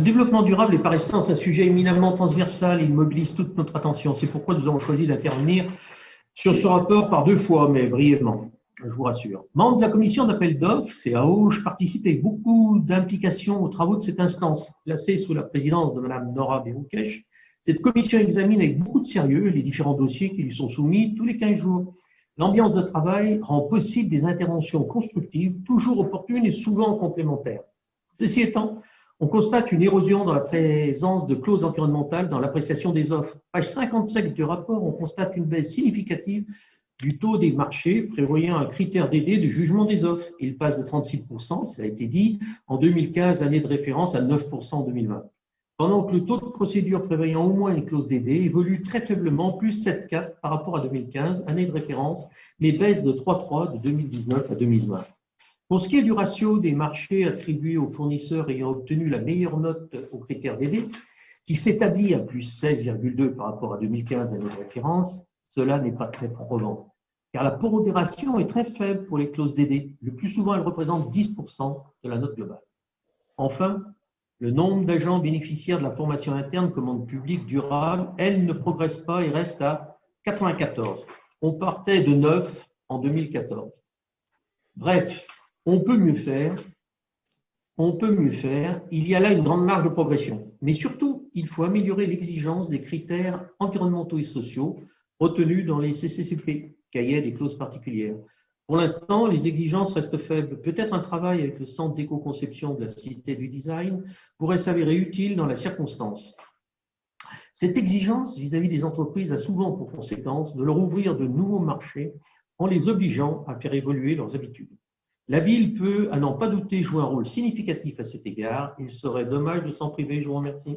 Le développement durable est par essence un sujet éminemment transversal, il mobilise toute notre attention. C'est pourquoi nous avons choisi d'intervenir sur ce rapport par deux fois, mais brièvement, je vous rassure. Membre de la commission d'appel d'offres, CAO, je participe avec beaucoup d'implication aux travaux de cette instance, placée sous la présidence de Mme Nora Beroukesh. Cette commission examine avec beaucoup de sérieux les différents dossiers qui lui sont soumis tous les 15 jours. L'ambiance de travail rend possible des interventions constructives, toujours opportunes et souvent complémentaires. Ceci étant, on constate une érosion dans la présence de clauses environnementales dans l'appréciation des offres. Page 57 du rapport, on constate une baisse significative du taux des marchés prévoyant un critère DD de jugement des offres. Il passe de 36%, cela a été dit, en 2015, année de référence, à 9% en 2020. Pendant que le taux de procédure prévoyant au moins une clause DD évolue très faiblement, plus 7,4 par rapport à 2015, année de référence, mais baisse de 3,3 de 2019 à 2020. Pour ce qui est du ratio des marchés attribués aux fournisseurs ayant obtenu la meilleure note au critère DD, qui s'établit à plus 16,2 par rapport à 2015, année de référence, cela n'est pas très probant, car la pondération est très faible pour les clauses DD. Le plus souvent, elle représente 10% de la note globale. Enfin, le nombre d'agents bénéficiaires de la formation interne commande publique durable, elle ne progresse pas et reste à 94. On partait de 9 en 2014. Bref, on peut mieux faire, il y a là une grande marge de progression. Mais surtout, il faut améliorer l'exigence des critères environnementaux et sociaux retenus dans les CCCP, cahiers des clauses particulières. Pour l'instant, les exigences restent faibles. Peut-être un travail avec le Centre d'éco-conception de la Cité du Design pourrait s'avérer utile dans la circonstance. Cette exigence vis-à-vis des entreprises a souvent pour conséquence de leur ouvrir de nouveaux marchés en les obligeant à faire évoluer leurs habitudes. La ville peut, à n'en pas douter, jouer un rôle significatif à cet égard. Il serait dommage de s'en priver. Je vous remercie.